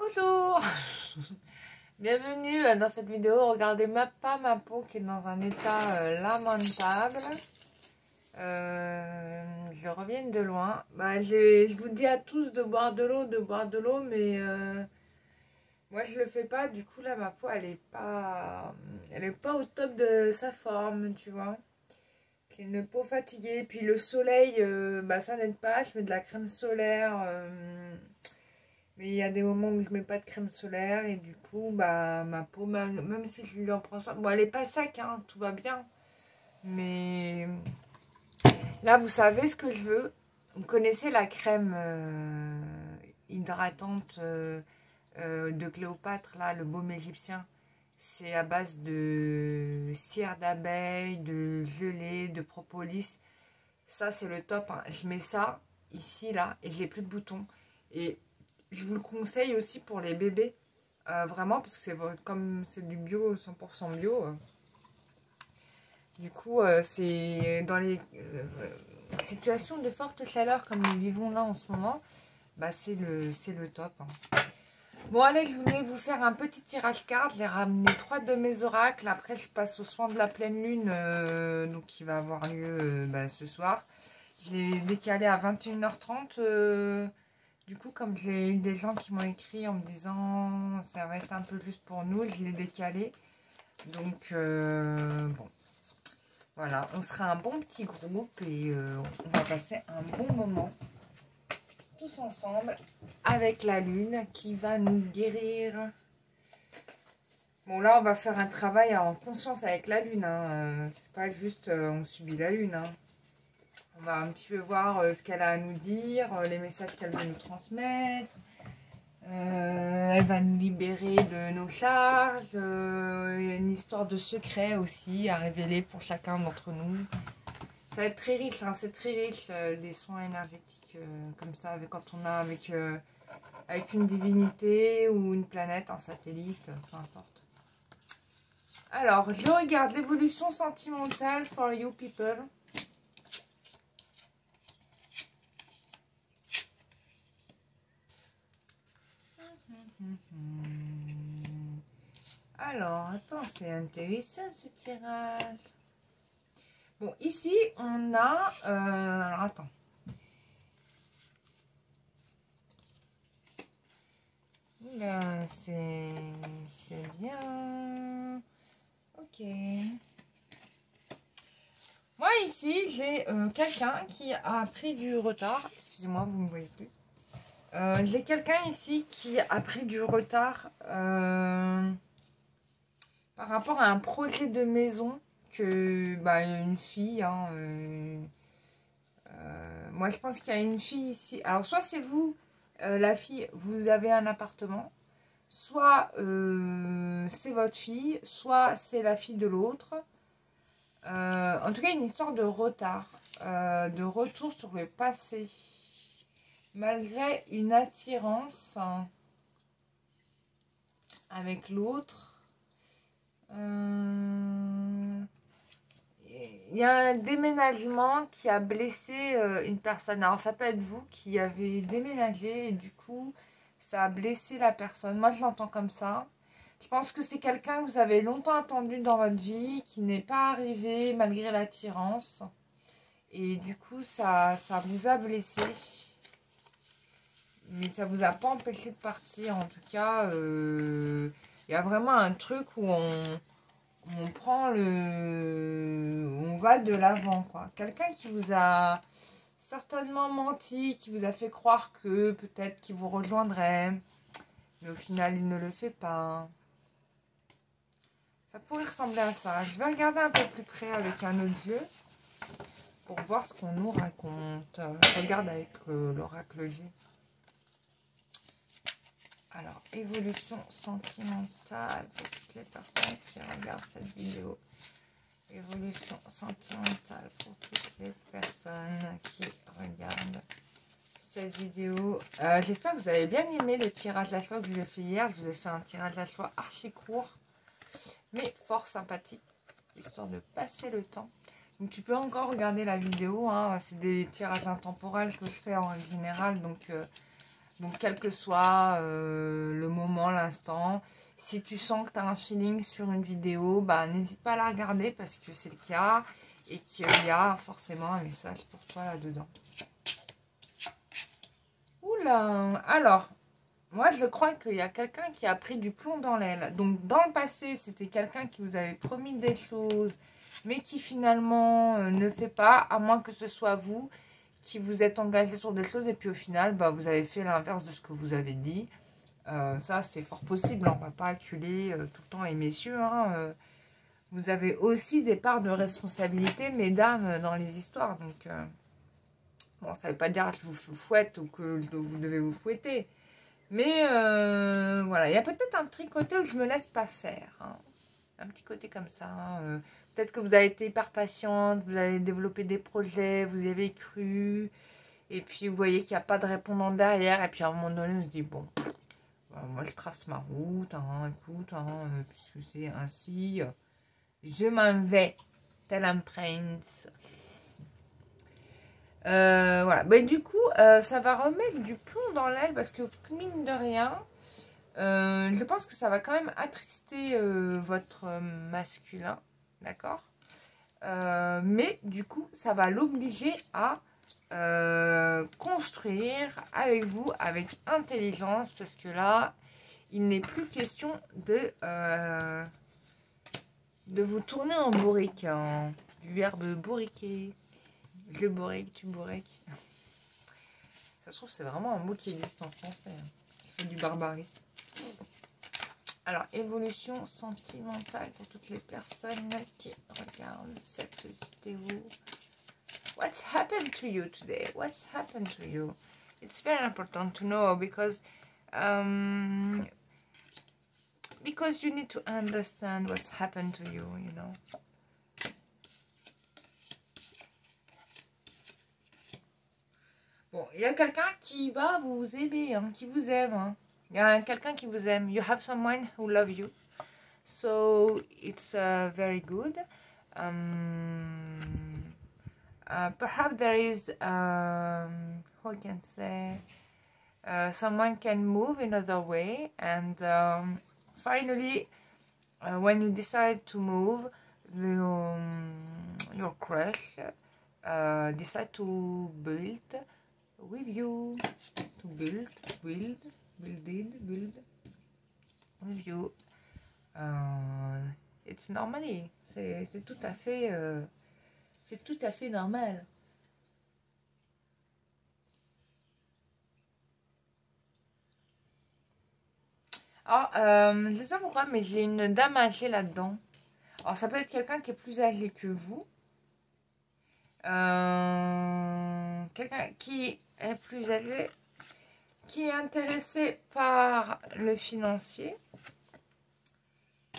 Bonjour. Bienvenue dans cette vidéo. Regardez pas ma peau qui est dans un état lamentable. Je reviens de loin. Je vous dis à tous de boire de l'eau, mais moi je le fais pas. Du coup là ma peau elle est pas au top de sa forme, tu vois. J'ai une peau fatiguée. Puis le soleil, ça n'aide pas. Je mets de la crème solaire. Mais il y a des moments où je mets pas de crème solaire et du coup, ma peau, même si je lui en prends soin, bon, elle est pas sec, hein, tout va bien. Mais là, vous savez ce que je veux. Vous connaissez la crème hydratante de Cléopâtre, là, le baume égyptien. C'est à base de cire d'abeille, de gelée, de propolis. Ça, c'est le top, hein. Je mets ça ici, là, et j'ai plus de boutons. Et je vous le conseille aussi pour les bébés. Vraiment, parce que c'est comme c'est du bio, 100% bio. Du coup, c'est dans les situations de forte chaleur comme nous vivons là en ce moment. C'est le top, hein. Bon, allez, je voulais vous faire un petit tirage carte. J'ai ramené 3 de mes oracles. Après, je passe au soin de la pleine lune, donc qui va avoir lieu ce soir. Je l'ai décalé à 21h30. Du coup, comme j'ai eu des gens qui m'ont écrit en me disant ça va être un peu juste pour nous, je l'ai décalé. Donc, bon, voilà, on sera un bon petit groupe et on va passer un bon moment tous ensemble avec la lune qui va nous guérir. Bon, là, on va faire un travail en conscience avec la lune, hein. C'est pas juste on subit la lune, hein. On va un petit peu voir ce qu'elle a à nous dire, les messages qu'elle veut nous transmettre. Elle va nous libérer de nos charges. Il y a une histoire de secret aussi à révéler pour chacun d'entre nous. Ça va être très riche, hein, c'est très riche des soins énergétiques comme ça, quand on a avec une divinité ou une planète, un satellite, peu importe. Alors, je regarde l'évolution sentimentale for you people. Alors, attends, c'est intéressant ce tirage. Bon, ici, on a... alors, attends. Là, c'est bien. Ok. Moi, ici, j'ai quelqu'un qui a pris du retard. Excusez-moi, vous ne me voyez plus. J'ai quelqu'un ici qui a pris du retard par rapport à un projet de maison que une fille, hein, moi je pense qu'il y a une fille ici. Alors soit c'est vous, la fille, vous avez un appartement, soit c'est votre fille, soit c'est la fille de l'autre. En tout cas, une histoire de retard, de retour sur le passé, malgré une attirance avec l'autre. Il y a un déménagement qui a blessé une personne. Alors ça peut être vous qui avez déménagé et du coup ça a blessé la personne. Moi je l'entends comme ça. Je pense que c'est quelqu'un que vous avez longtemps attendu dans votre vie, qui n'est pas arrivé malgré l'attirance. Et du coup ça vous a blessé. Mais ça vous a pas empêché de partir. En tout cas, il y a vraiment un truc où on prend on va de l'avant, quoi. Quelqu'un qui vous a certainement menti, qui vous a fait croire que peut-être qu'il vous rejoindrait, mais au final il ne le fait pas. Ça pourrait ressembler à ça. Je vais regarder un peu plus près avec un autre yeux pour voir ce qu'on nous raconte. Je regarde avec l'oracle G. Alors, évolution sentimentale pour toutes les personnes qui regardent cette vidéo. Évolution sentimentale pour toutes les personnes qui regardent cette vidéo. J'espère que vous avez bien aimé le tirage à choix que je vous ai fait hier. Je vous ai fait un tirage à choix archi court, mais fort sympathique, histoire de passer le temps. Donc tu peux encore regarder la vidéo, hein. C'est des tirages intemporels que je fais en général, donc Donc, quel que soit le moment, l'instant, si tu sens que tu as un feeling sur une vidéo, bah, n'hésite pas à la regarder parce que c'est le cas et qu'il y a forcément un message pour toi là-dedans. Oula! Alors, moi, je crois qu'il y a quelqu'un qui a pris du plomb dans l'aile. Donc, dans le passé, c'était quelqu'un qui vous avait promis des choses, mais qui finalement ne fait pas, à moins que ce soit vous qui vous êtes engagé sur des choses et puis au final, bah, vous avez fait l'inverse de ce que vous avez dit. Ça, c'est fort possible. On ne va pas acculer tout le temps les messieurs. Hein, vous avez aussi des parts de responsabilité, mesdames, dans les histoires. Donc, bon, ça ne veut pas dire que je vous fouette ou que vous devez vous fouetter. Mais voilà, il y a peut-être un petit côté où je me laisse pas faire. Hein. Un petit côté comme ça. Hein. Peut-être que vous avez été hyper patiente, vous avez développé des projets, vous y avez cru. Et puis vous voyez qu'il n'y a pas de répondant derrière. Et puis à un moment donné, on se dit, bon, bah, moi je trace ma route. Hein, écoute, puisque c'est ainsi, je m'en vais, tel un prince. Voilà, mais du coup, ça va remettre du plomb dans l'aile parce que, mine de rien, je pense que ça va quand même attrister votre masculin, d'accord? Mais du coup, ça va l'obliger à construire avec vous, avec intelligence, parce que là, il n'est plus question de vous tourner en bourrique, hein, du verbe bourriquer. Je bourrique, tu bourriques. Ça se trouve, c'est vraiment un mot qui existe en français. Hein. Qui fait du barbarisme. Alors, évolution sentimentale pour toutes les personnes qui regardent cette vidéo. What's happened to you today? What's happened to you? It's very important to know because you need to understand what's happened to you, you know. Bon, il y a quelqu'un qui va vous aimer, hein, qui vous aime. Hein. Il y a quelqu'un qui vous aime. You have someone who loves you. So, it's very good. Perhaps there is, how I can say, someone can move another way. And finally, when you decide to move, your crush decide to build with you, to build with you. It's normally, c'est tout à fait, c'est tout à fait normal. Alors, je sais pas pourquoi, mais j'ai une dame âgée là-dedans. Alors, ça peut être quelqu'un qui est plus âgé que vous. Quelqu'un qui est plus âgé, qui est intéressé par le financier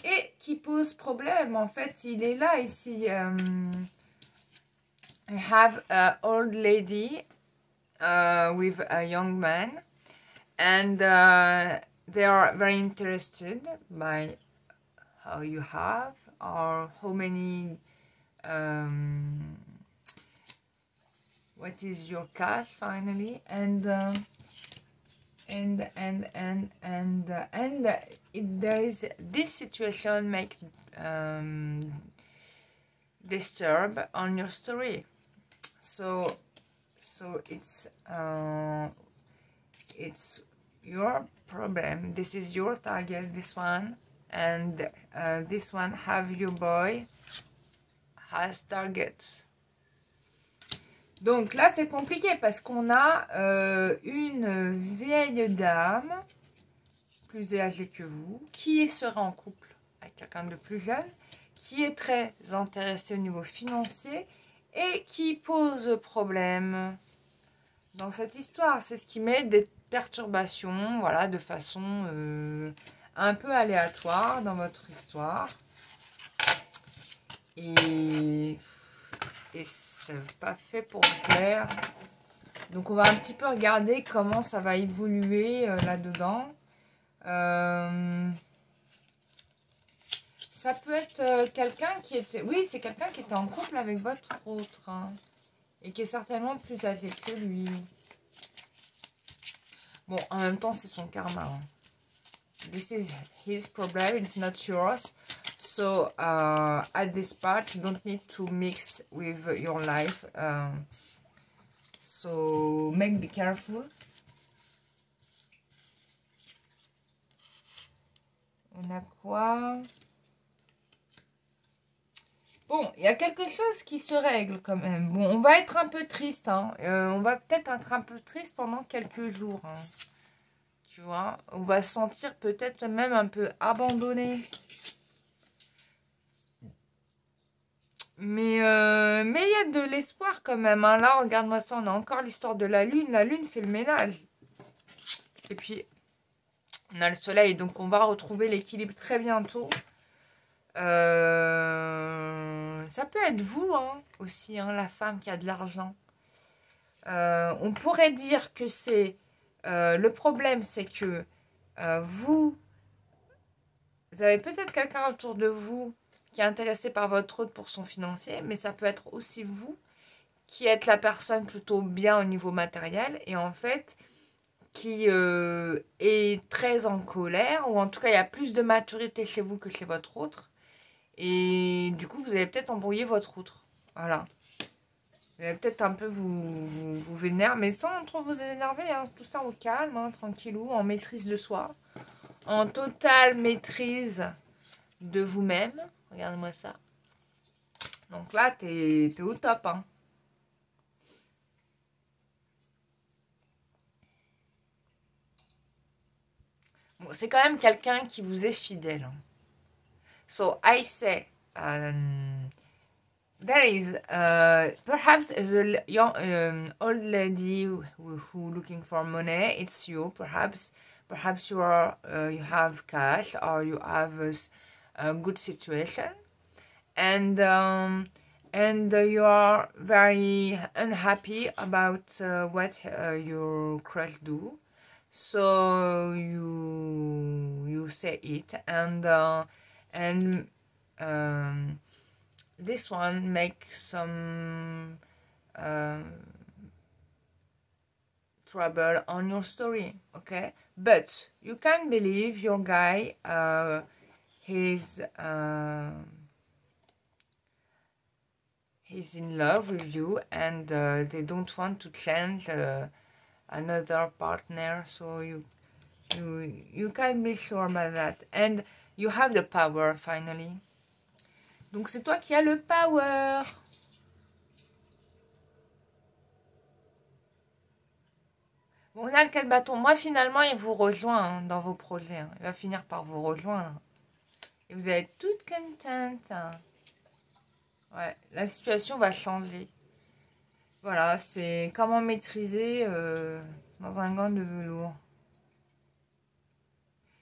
et qui pose problème. En fait, il est là ici. I have an old lady with a young man and they are very interested by how you have or how many what is your cash finally and there is this situation make disturb on your story, so it's your problem. This is your target, this one, and this one have your boy has targets. Donc là, c'est compliqué parce qu'on a une vieille dame, plus âgée que vous, qui sera en couple avec quelqu'un de plus jeune, qui est très intéressé au niveau financier et qui pose problème dans cette histoire. C'est ce qui met des perturbations, voilà, de façon un peu aléatoire dans votre histoire. Et c'est pas fait pour vous plaire. Donc on va un petit peu regarder comment ça va évoluer là-dedans. Ça peut être quelqu'un qui était... Oui, c'est quelqu'un qui était en couple avec votre autre. Hein, et qui est certainement plus âgé que lui. Bon, en même temps, c'est son karma. Hein. This is his problem, it's not yours. So, at this part, you don't need to mix with your life. So, be careful. On a quoi? Bon, il y a quelque chose qui se règle quand même. Bon, on va être un peu triste. Hein. On va peut-être être un peu triste pendant quelques jours. Hein. Tu vois, on va se sentir peut-être même un peu abandonné. Mais il y a de l'espoir quand même. Hein. Là, regarde-moi ça. On a encore l'histoire de la lune. La lune fait le ménage. Et puis, on a le soleil. Donc, on va retrouver l'équilibre très bientôt. Ça peut être vous hein, aussi, hein, la femme qui a de l'argent. On pourrait dire que c'est... le problème, c'est que vous avez peut-être quelqu'un autour de vous qui est intéressé par votre autre pour son financier, mais ça peut être aussi vous qui êtes la personne plutôt bien au niveau matériel et en fait qui est très en colère, ou en tout cas il y a plus de maturité chez vous que chez votre autre. Et du coup, vous allez peut-être embrouiller votre outre. Voilà. Vous allez peut-être un peu vous vénérer, mais sans trop vous énerver. Hein. Tout ça au calme, hein, tranquillou, en maîtrise de soi. En totale maîtrise de vous-même. Regarde-moi ça. Donc là, t'es au top. Hein. Bon, c'est quand même quelqu'un qui vous est fidèle. Hein. So, I say... there is perhaps a young old lady who looking for money. It's you, perhaps you are you have cash or you have a good situation, and you are very unhappy about what your crush do. So you say it, and this one makes some trouble on your story, okay? But you can believe your guy he's in love with you, and they don't want to change another partner, so you can be sure about that, and you have the power finally. Donc, c'est toi qui as le power. Bon, on a le 4 bâtons. Moi, finalement, il vous rejoint hein, dans vos projets. Hein. Il va finir par vous rejoindre. Et vous allez être toute contente. Hein. Ouais, la situation va changer. Voilà, c'est comment maîtriser dans un gant de velours.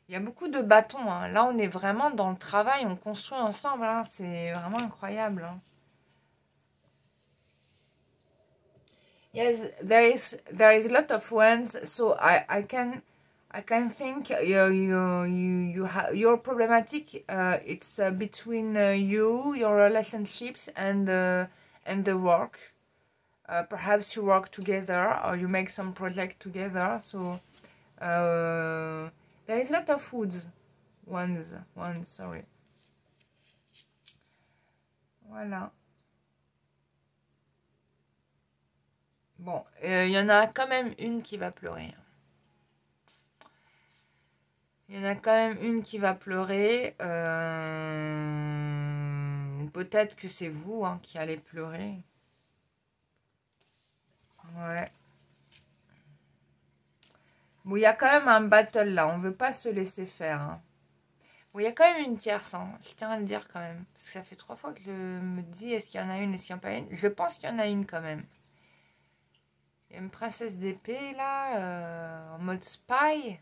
Il y a beaucoup de bâtons. Hein. Là, on est vraiment dans le travail. On construit ensemble. Hein. C'est vraiment incroyable. Hein. Yes, there is a lot of ones. So I can think your problematic. It's between your relationships and the work. Perhaps you work together or you make some project together. So there is a lot of ones, sorry. Voilà. Bon, il y en a quand même une qui va pleurer. Il y en a quand même une qui va pleurer. Peut-être que c'est vous hein, qui allez pleurer. Ouais. Bon, il y a quand même un battle là. On veut pas se laisser faire. Hein. Bon, il y a quand même une tierce. Hein. Je tiens à le dire quand même. Parce que ça fait 3 fois que je me dis est-ce qu'il y en a une, est-ce qu'il n'y en a pas une. Je pense qu'il y en a une quand même. Il y a une princesse d'épée là. En mode spy.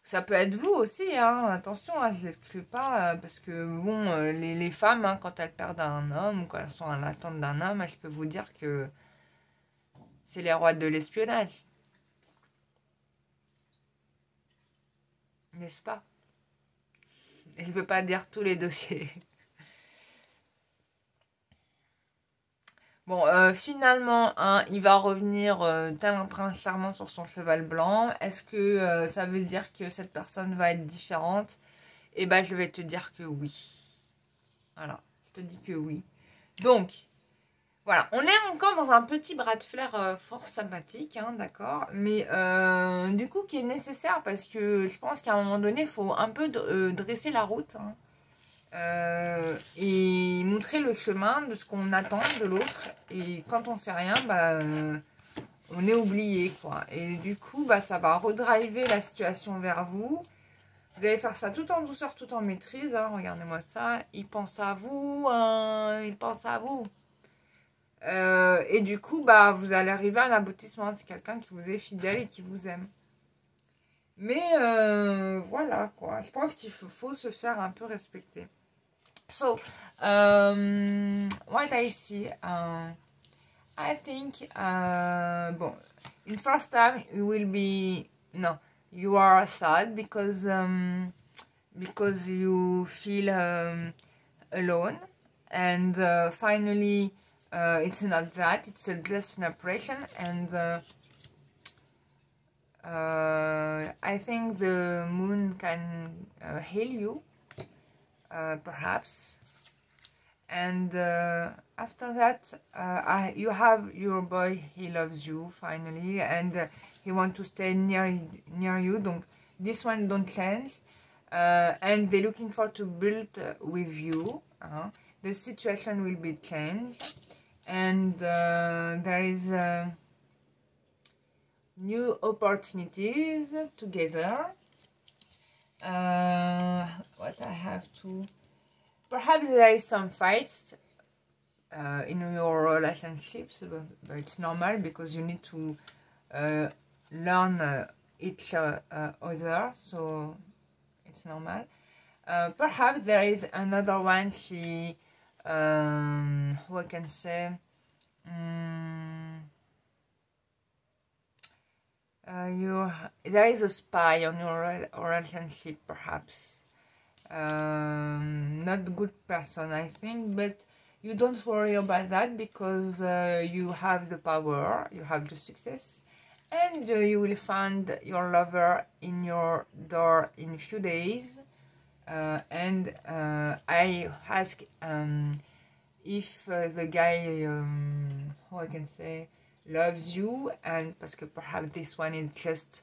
Ça peut être vous aussi, hein. Attention, hein, je l'exclus pas, parce que bon, les femmes, hein, quand elles perdent un homme, ou quand elles sont à l'attente d'un homme, je peux vous dire que c'est les rois de l'espionnage. N'est-ce pas? Et je veux pas dire tous les dossiers. Bon, finalement, hein, il va revenir tel un prince charmant sur son cheval blanc. Est-ce que ça veut dire que cette personne va être différente? Eh ben, je vais te dire que oui. Voilà, je te dis que oui. Donc, voilà, on est encore dans un petit bras de fer fort sympathique, hein, d'accord? Mais du coup, qui est nécessaire parce que je pense qu'à un moment donné, il faut un peu dresser la route, hein, et montrer le chemin de ce qu'on attend de l'autre. Et quand on fait rien, bah, on est oublié, quoi. Et du coup, bah, ça va redriver la situation vers vous. Vous allez faire ça tout en douceur, tout en maîtrise. Hein. Regardez-moi ça. Il pense à vous. Hein. Il pense à vous. Et du coup, bah, vous allez arriver à un aboutissement. C'est quelqu'un qui vous est fidèle et qui vous aime. Mais voilà, quoi. Je pense qu'il faut se faire un peu respecter. So, what I see, I think, bon, in first time you will be, no, you are sad because you feel alone, and finally it's not that, it's just an oppression, and I think the moon can heal you, perhaps, and after that you have your boy, he loves you finally, and he wants to stay near you. Donc this one don't change, and they're looking for to build with you. The situation will be changed, and there is new opportunities together. What I have to, perhaps there is some fights in your relationships, but it's normal because you need to learn each other, so it's normal. Perhaps there is another one, she, who I can say, there is a spy on your relationship, perhaps. Not good person, I think, but you don't worry about that because you have the power, you have the success, and you will find your lover in your door in a few days. And I ask if the guy, how I can say, loves you, and parce que perhaps this one is just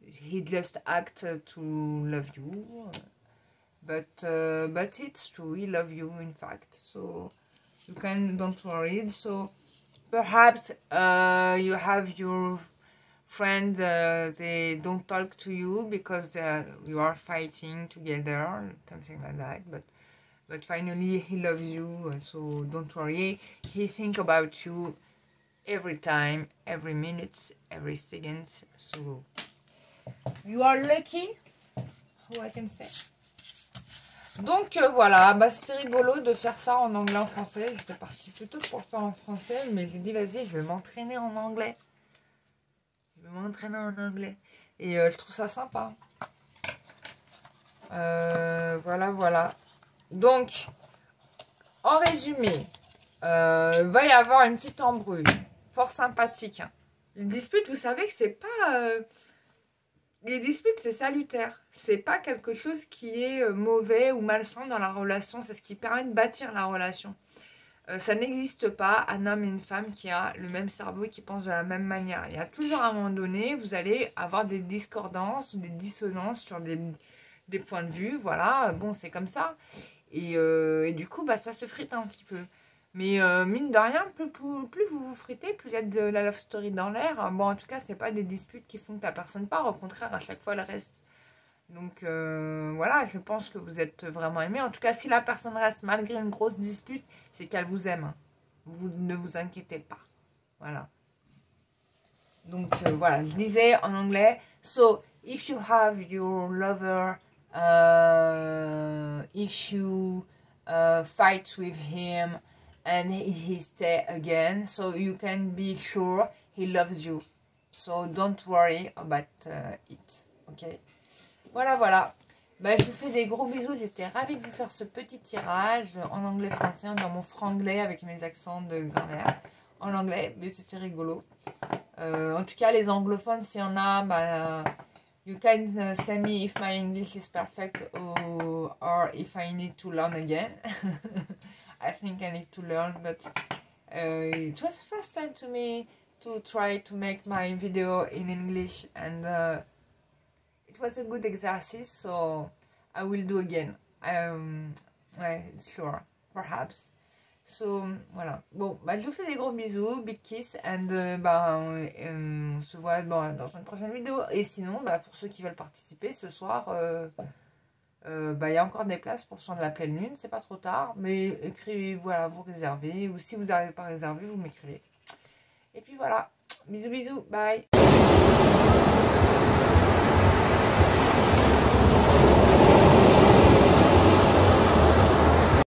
he just act to love you, but it's true, he love you in fact, so you don't worry. So perhaps you have your friend, they don't talk to you because you are fighting together, something like that, but finally he loves you, so don't worry, he think about you every time, every minute, every second, so you are lucky, how I can say. Donc voilà, bah, c'était rigolo de faire ça en anglais, en français. J'étais partie plutôt pour le faire en français, mais j'ai dit vas-y, je vais m'entraîner en anglais. Et je trouve ça sympa. Voilà. Donc, en résumé, va y avoir une petite embrouille. Fort sympathique. Hein. Les disputes, vous savez que c'est pas... les disputes, c'est salutaire. C'est pas quelque chose qui est mauvais ou malsain dans la relation. C'est ce qui permet de bâtir la relation. Ça n'existe pas un homme et une femme qui a le même cerveau et qui pense de la même manière. Il y a toujours à un moment donné, vous allez avoir des discordances ou des dissonances sur des points de vue. Voilà, bon, c'est comme ça. Et du coup, bah, ça se frite un petit peu. Mais mine de rien, plus vous vous fritez, plus il y a de la love story dans l'air. Bon, en tout cas, c'est pas des disputes qui font que la personne part. Au contraire, à chaque fois, elle reste. Donc voilà, je pense que vous êtes vraiment aimés. En tout cas, si la personne reste malgré une grosse dispute, c'est qu'elle vous aime. Vous ne vous inquiétez pas. Voilà. Donc voilà, je disais en anglais. So, if you have your lover, if you fight with him and he stay again, so you can be sure he loves you. So don't worry about it. Okay. Voilà. Bah, je vous fais des gros bisous. J'étais ravie de vous faire ce petit tirage en anglais-français, dans mon franglais avec mes accents de grammaire en anglais. Mais c'était rigolo. En tout cas, les anglophones, s'il y en a, bah, you can send me if my English is perfect or if I need to learn again. I think I need to learn, but it was the first time to me to try to make my video in English, and it was a good exercise, so I will do again. Sure, perhaps. So, voilà. Bon, bah, je vous fais des gros bisous, big kiss, and on se voit dans une prochaine vidéo. Et sinon, bah, pour ceux qui veulent participer, ce soir, il y a encore des places pour Chant de la pleine lune, c'est pas trop tard, mais écrivez, voilà, vous réservez, ou si vous n'arrivez pas à réserver, vous m'écrivez. Et puis voilà, bisous bisous, bye.